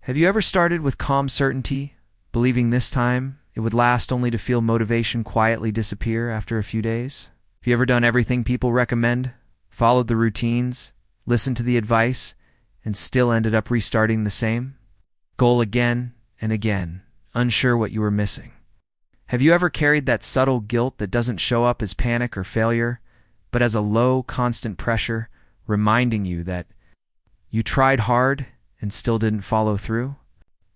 Have you ever started with calm certainty, believing this time it would last only to feel motivation quietly disappear after a few days? Have you ever done everything people recommend, followed the routines, listened to the advice, and still ended up restarting the same goal again and again, unsure what you were missing? Have you ever carried that subtle guilt that doesn't show up as panic or failure, but as a low, constant pressure, reminding you that you tried hard and still didn't follow through?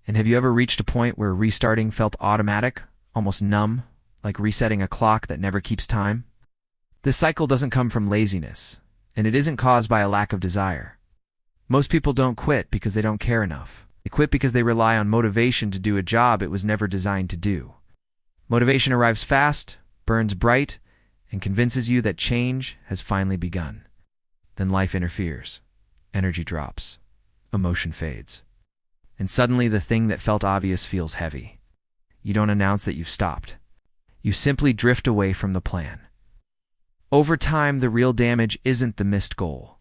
And have you ever reached a point where restarting felt automatic, almost numb, like resetting a clock that never keeps time? This cycle doesn't come from laziness, and it isn't caused by a lack of desire. Most people don't quit because they don't care enough. They quit because they rely on motivation to do a job it was never designed to do. Motivation arrives fast, burns bright, and convinces you that change has finally begun. Then life interferes. Energy drops. Emotion fades. And suddenly the thing that felt obvious feels heavy. You don't announce that you've stopped. You simply drift away from the plan. Over time, the real damage isn't the missed goal.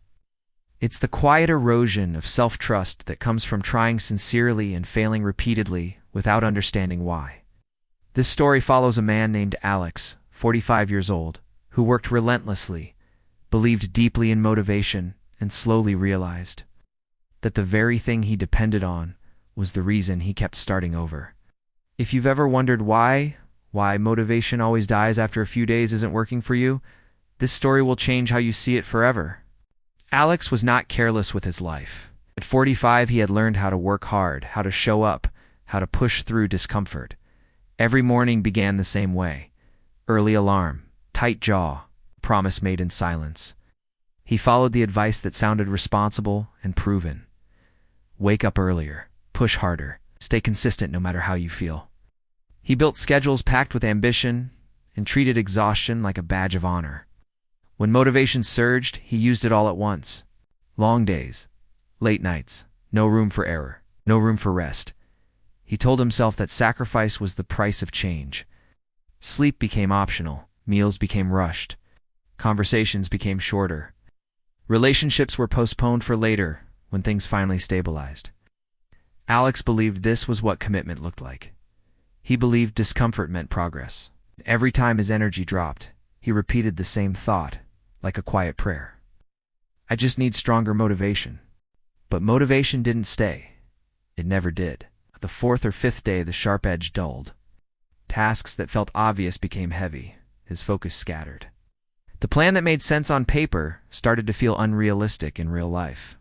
It's the quiet erosion of self-trust that comes from trying sincerely and failing repeatedly without understanding why. This story follows a man named Alex, 45 years old, who worked relentlessly, believed deeply in motivation, and slowly realized that the very thing he depended on was the reason he kept starting over. If you've ever wondered why motivation always dies after a few days isn't working for you, this story will change how you see it forever. Alex was not careless with his life. At 45, he had learned how to work hard, how to show up, how to push through discomfort. Every morning began the same way. Early alarm, tight jaw, promise made in silence. He followed the advice that sounded responsible and proven. Wake up earlier, push harder, stay consistent no matter how you feel. He built schedules packed with ambition and treated exhaustion like a badge of honor. When motivation surged, he used it all at once. Long days, late nights, no room for error, no room for rest. He told himself that sacrifice was the price of change. Sleep became optional, meals became rushed, conversations became shorter. Relationships were postponed for later, when things finally stabilized. Alex believed this was what commitment looked like. He believed discomfort meant progress. Every time his energy dropped, he repeated the same thought, like a quiet prayer. I just need stronger motivation. But motivation didn't stay. It never did. The fourth or fifth day, the sharp edge dulled. Tasks that felt obvious became heavy. His focus scattered. The plan that made sense on paper started to feel unrealistic in real life.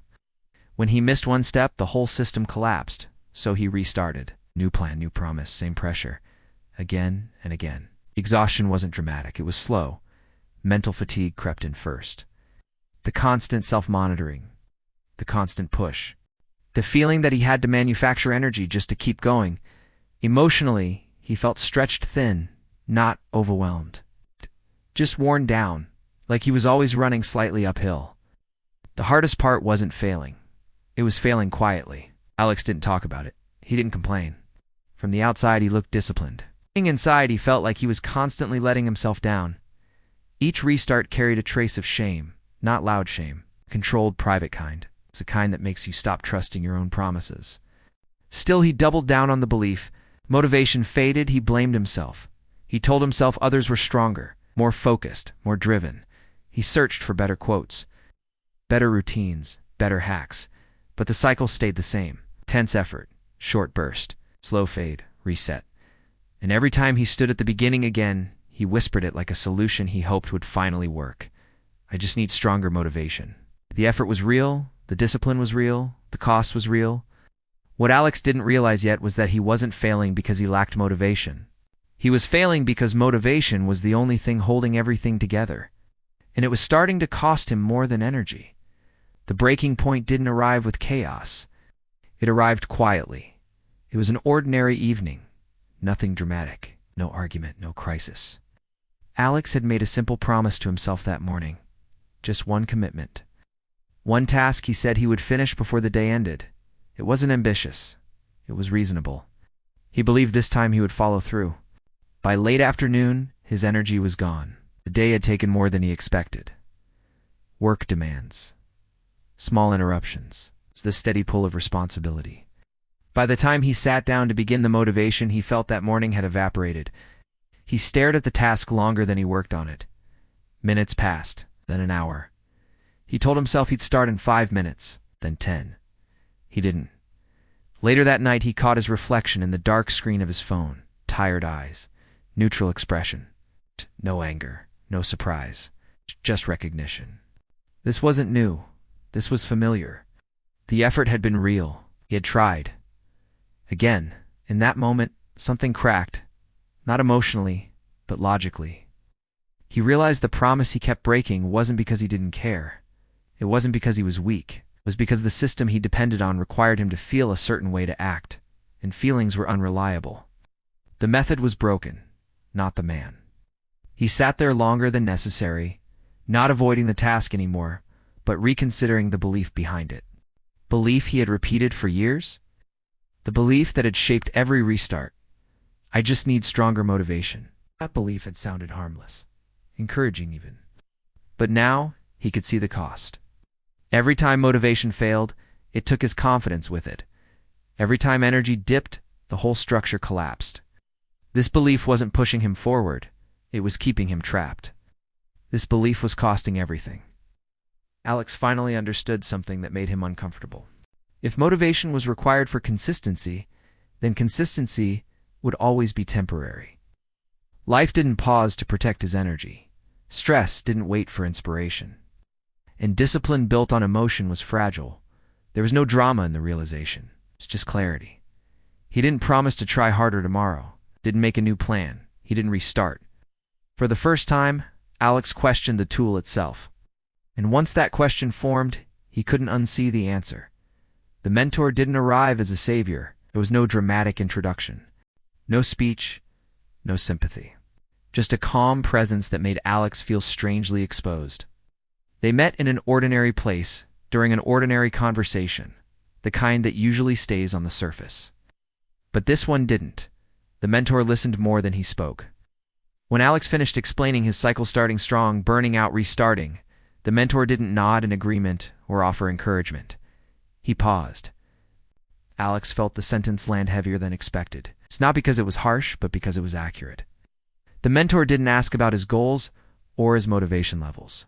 When he missed one step, the whole system collapsed, so he restarted. New plan, new promise, same pressure. Again and again. Exhaustion wasn't dramatic, it was slow. Mental fatigue crept in first. The constant self-monitoring. The constant push. The feeling that he had to manufacture energy just to keep going. Emotionally, he felt stretched thin, not overwhelmed. Just worn down, like he was always running slightly uphill. The hardest part wasn't failing. It was failing quietly. Alex didn't talk about it. He didn't complain. From the outside, he looked disciplined. Inside, he felt like he was constantly letting himself down. Each restart carried a trace of shame, not loud shame, controlled, private kind. It's the kind that makes you stop trusting your own promises. Still, he doubled down on the belief. Motivation faded, he blamed himself. He told himself others were stronger, more focused, more driven. He searched for better quotes, better routines, better hacks. But the cycle stayed the same. Tense effort, short burst, slow fade, reset. And every time he stood at the beginning again, he whispered it like a solution he hoped would finally work. I just need stronger motivation. The effort was real, the discipline was real, the cost was real. What Alex didn't realize yet was that he wasn't failing because he lacked motivation. He was failing because motivation was the only thing holding everything together. And it was starting to cost him more than energy. The breaking point didn't arrive with chaos. It arrived quietly. It was an ordinary evening. Nothing dramatic. No argument, no crisis. Alex had made a simple promise to himself that morning. Just one commitment. One task he said he would finish before the day ended. It wasn't ambitious. It was reasonable. He believed this time he would follow through. By late afternoon, his energy was gone. The day had taken more than he expected. Work demands. Small interruptions. The steady pull of responsibility. By the time he sat down to begin the motivation, he felt that morning had evaporated. He stared at the task longer than he worked on it. Minutes passed, then an hour. He told himself he'd start in 5 minutes, then 10. He didn't. Later that night, he caught his reflection in the dark screen of his phone. Tired eyes, neutral expression. No anger, no surprise, just recognition. This wasn't new. This was familiar. The effort had been real. He had tried. Again, in that moment, something cracked, not emotionally, but logically. He realized the promise he kept breaking wasn't because he didn't care. It wasn't because he was weak. It was because the system he depended on required him to feel a certain way to act, and feelings were unreliable. The method was broken, not the man. He sat there longer than necessary, not avoiding the task anymore, but reconsidering the belief behind it. Belief he had repeated for years? The belief that had shaped every restart. I just need stronger motivation. That belief had sounded harmless, encouraging even. But now, he could see the cost. Every time motivation failed, it took his confidence with it. Every time energy dipped, the whole structure collapsed. This belief wasn't pushing him forward. It was keeping him trapped. This belief was costing everything. Alex finally understood something that made him uncomfortable. If motivation was required for consistency, then consistency would always be temporary. Life didn't pause to protect his energy. Stress didn't wait for inspiration. And discipline built on emotion was fragile. There was no drama in the realization. It's just clarity. He didn't promise to try harder tomorrow. Didn't make a new plan. He didn't restart. For the first time, Alex questioned the tool itself. And once that question formed, he couldn't unsee the answer. The mentor didn't arrive as a savior. There was no dramatic introduction. No speech, no sympathy. Just a calm presence that made Alex feel strangely exposed. They met in an ordinary place, during an ordinary conversation, the kind that usually stays on the surface. But this one didn't. The mentor listened more than he spoke. When Alex finished explaining his cycle starting strong, burning out, restarting, the mentor didn't nod in agreement or offer encouragement. He paused. Alex felt the sentence land heavier than expected. It's not because it was harsh, but because it was accurate. The mentor didn't ask about his goals or his motivation levels.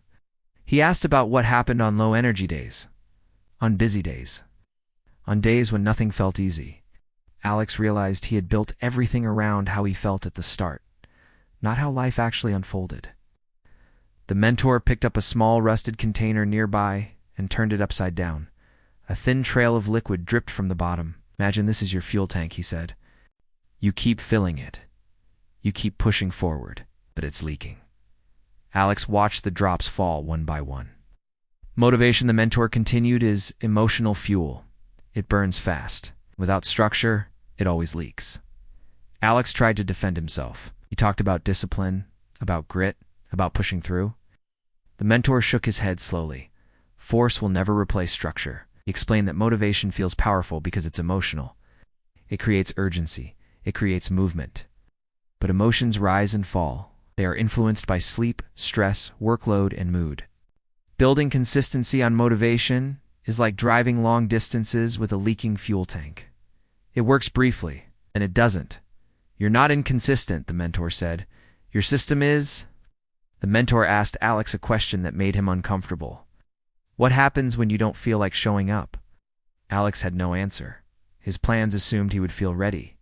He asked about what happened on low energy days, on busy days, on days when nothing felt easy. Alex realized he had built everything around how he felt at the start, not how life actually unfolded. The mentor picked up a small rusted container nearby and turned it upside down. A thin trail of liquid dripped from the bottom. Imagine this is your fuel tank, he said. You keep filling it. You keep pushing forward, but it's leaking. Alex watched the drops fall one by one. Motivation, the mentor continued, is emotional fuel. It burns fast. Without structure, it always leaks. Alex tried to defend himself. He talked about discipline, about grit, about pushing through. The mentor shook his head slowly. Force will never replace structure. He explained that motivation feels powerful because it's emotional. It creates urgency. It creates movement. But emotions rise and fall. They are influenced by sleep, stress, workload, and mood. Building consistency on motivation is like driving long distances with a leaking fuel tank. It works briefly, and it doesn't. You're not inconsistent, the mentor said. Your system is. The mentor asked Alex a question that made him uncomfortable. What happens when you don't feel like showing up? Alex had no answer. His plans assumed he would feel ready.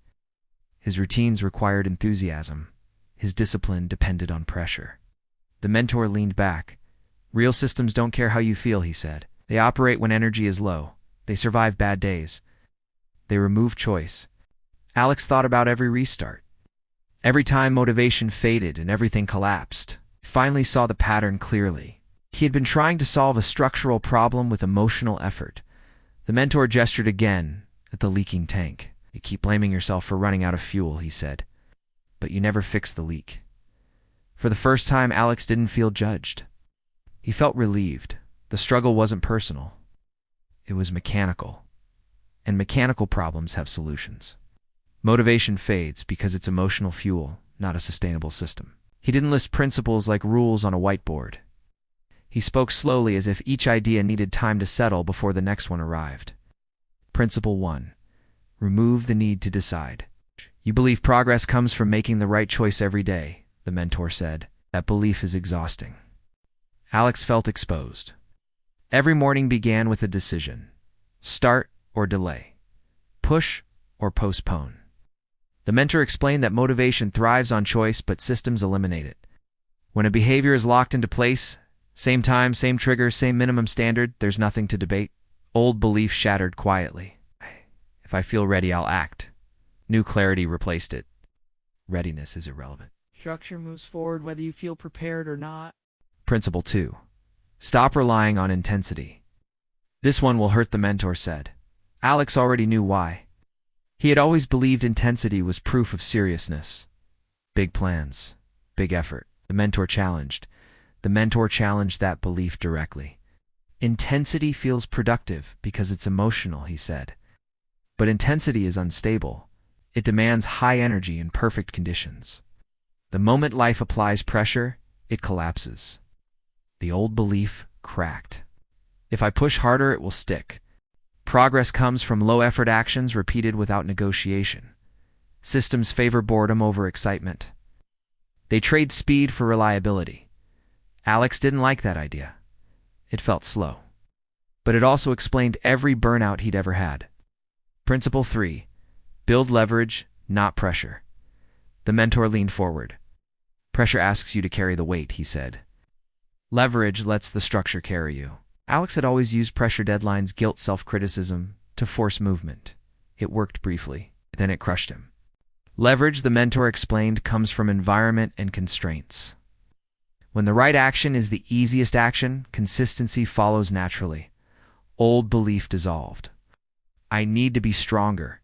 His routines required enthusiasm. His discipline depended on pressure. The mentor leaned back. Real systems don't care how you feel, he said. They operate when energy is low. They survive bad days. They remove choice. Alex thought about every restart. Every time motivation faded and everything collapsed, he finally saw the pattern clearly. He had been trying to solve a structural problem with emotional effort. The mentor gestured again at the leaking tank. You keep blaming yourself for running out of fuel, he said. But you never fix the leak. For the first time, Alex didn't feel judged. He felt relieved. The struggle wasn't personal. It was mechanical. And mechanical problems have solutions. Motivation fades because it's emotional fuel, not a sustainable system. He didn't list principles like rules on a whiteboard. He spoke slowly as if each idea needed time to settle before the next one arrived. Principle 1. Remove the need to decide. You believe progress comes from making the right choice every day, the mentor said. That belief is exhausting. Alex felt exposed. Every morning began with a decision. Start or delay. Push or postpone. The mentor explained that motivation thrives on choice, but systems eliminate it. When a behavior is locked into place, same time, same trigger, same minimum standard, there's nothing to debate. Old belief shattered quietly. If I feel ready, I'll act. New clarity replaced it. Readiness is irrelevant. Structure moves forward whether you feel prepared or not. Principle 2. Stop relying on intensity. This one will hurt, the mentor said. Alex already knew why. He had always believed intensity was proof of seriousness. Big plans, big effort. The mentor challenged. The mentor challenged that belief directly. Intensity feels productive because it's emotional, he said. But intensity is unstable. It demands high energy in perfect conditions. The moment life applies pressure, it collapses. The old belief cracked. If I push harder, it will stick. Progress comes from low-effort actions repeated without negotiation. Systems favor boredom over excitement. They trade speed for reliability. Alex didn't like that idea. It felt slow. But it also explained every burnout he'd ever had. Principle 3. Build leverage, not pressure. The mentor leaned forward. Pressure asks you to carry the weight, he said. Leverage lets the structure carry you. Alex had always used pressure, deadlines, guilt, self-criticism to force movement. It worked briefly, then it crushed him. Leverage, the mentor explained, comes from environment and constraints. When the right action is the easiest action, consistency follows naturally. Old belief dissolved. I need to be stronger.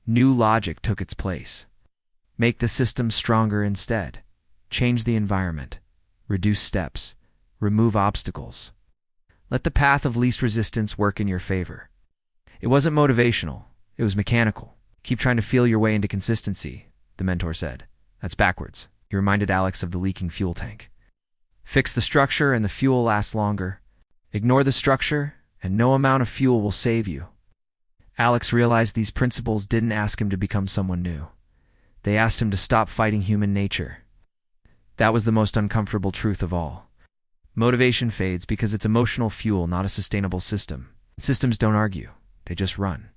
New logic took its place. Make the system stronger instead. Change the environment. Reduce steps. Remove obstacles. Let the path of least resistance work in your favor. It wasn't motivational. It was mechanical. Keep trying to feel your way into consistency, the mentor said. That's backwards. He reminded Alex of the leaking fuel tank. Fix the structure and the fuel lasts longer. Ignore the structure and no amount of fuel will save you. Alex realized these principles didn't ask him to become someone new. They asked him to stop fighting human nature. That was the most uncomfortable truth of all. Motivation fades because it's emotional fuel, not a sustainable system. Systems don't argue. They just run.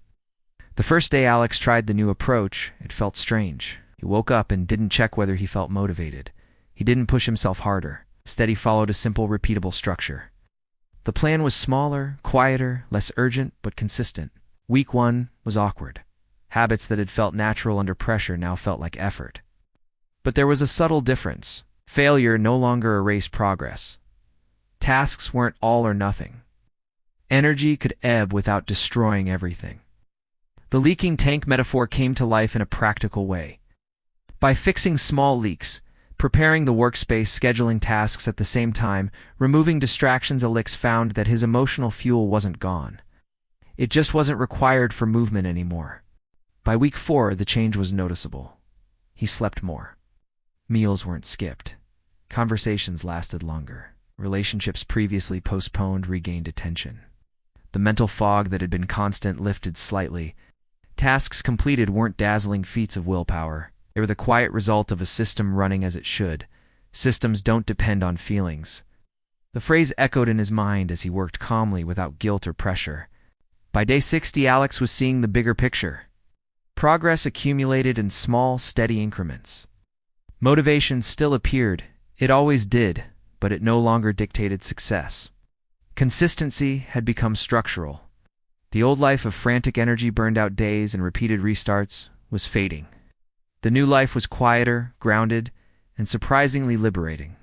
The first day Alex tried the new approach, it felt strange. He woke up and didn't check whether he felt motivated. He didn't push himself harder. Instead, he followed a simple, repeatable structure. The plan was smaller, quieter, less urgent, but consistent. Week 1 was awkward. Habits that had felt natural under pressure now felt like effort. But there was a subtle difference. Failure no longer erased progress. Tasks weren't all or nothing. Energy could ebb without destroying everything. The leaking tank metaphor came to life in a practical way. By fixing small leaks, preparing the workspace, scheduling tasks at the same time, removing distractions, Alex found that his emotional fuel wasn't gone. It just wasn't required for movement anymore. By week 4, the change was noticeable. He slept more. Meals weren't skipped. Conversations lasted longer. Relationships previously postponed regained attention. The mental fog that had been constant lifted slightly. Tasks completed weren't dazzling feats of willpower. They were the quiet result of a system running as it should. Systems don't depend on feelings. The phrase echoed in his mind as he worked calmly without guilt or pressure. By day 60, Alex was seeing the bigger picture. Progress accumulated in small, steady increments. Motivation still appeared. It always did, but it no longer dictated success. Consistency had become structural. The old life of frantic energy, burned out days, and repeated restarts was fading. The new life was quieter, grounded, and surprisingly liberating.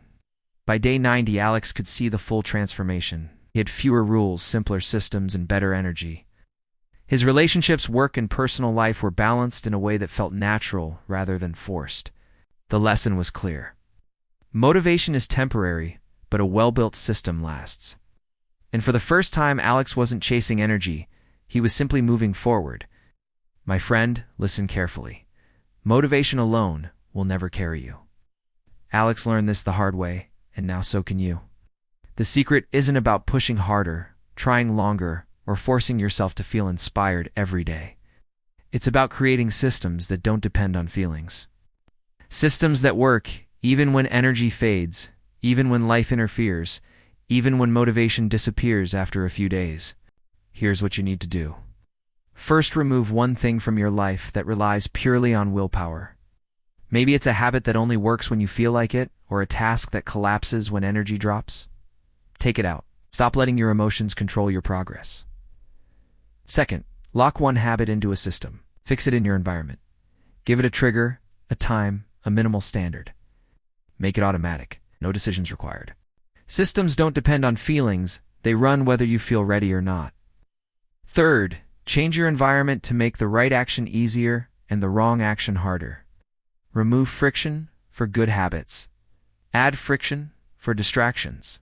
By day 90, Alex could see the full transformation. He had fewer rules, simpler systems, and better energy. His relationships, work, and personal life were balanced in a way that felt natural rather than forced. The lesson was clear. Motivation is temporary, but a well-built system lasts. And for the first time, Alex wasn't chasing energy. He was simply moving forward. My friend, listen carefully. Motivation alone will never carry you. Alex learned this the hard way, and now so can you. The secret isn't about pushing harder, trying longer, or forcing yourself to feel inspired every day. It's about creating systems that don't depend on feelings. Systems that work even when energy fades, even when life interferes, even when motivation disappears after a few days. Here's what you need to do. First, remove one thing from your life that relies purely on willpower. Maybe it's a habit that only works when you feel like it, or a task that collapses when energy drops. Take it out. Stop letting your emotions control your progress. Second, lock one habit into a system. Fix it in your environment. Give it a trigger, a time, a minimal standard. Make it automatic. No decisions required. Systems don't depend on feelings. They run whether you feel ready or not. Third, change your environment to make the right action easier and the wrong action harder. Remove friction for good habits. Add friction for distractions.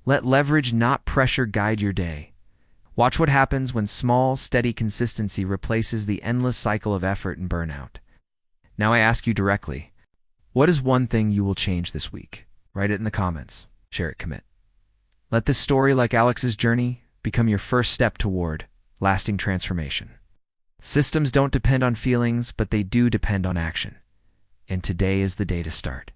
Let leverage, not pressure, guide your day. Watch what happens when small, steady consistency replaces the endless cycle of effort and burnout. Now I ask you directly, what is one thing you will change this week? Write it in the comments. Share it, commit. Let this story, like Alex's journey, become your first step toward lasting transformation. Systems don't depend on feelings, but they do depend on action. And today is the day to start.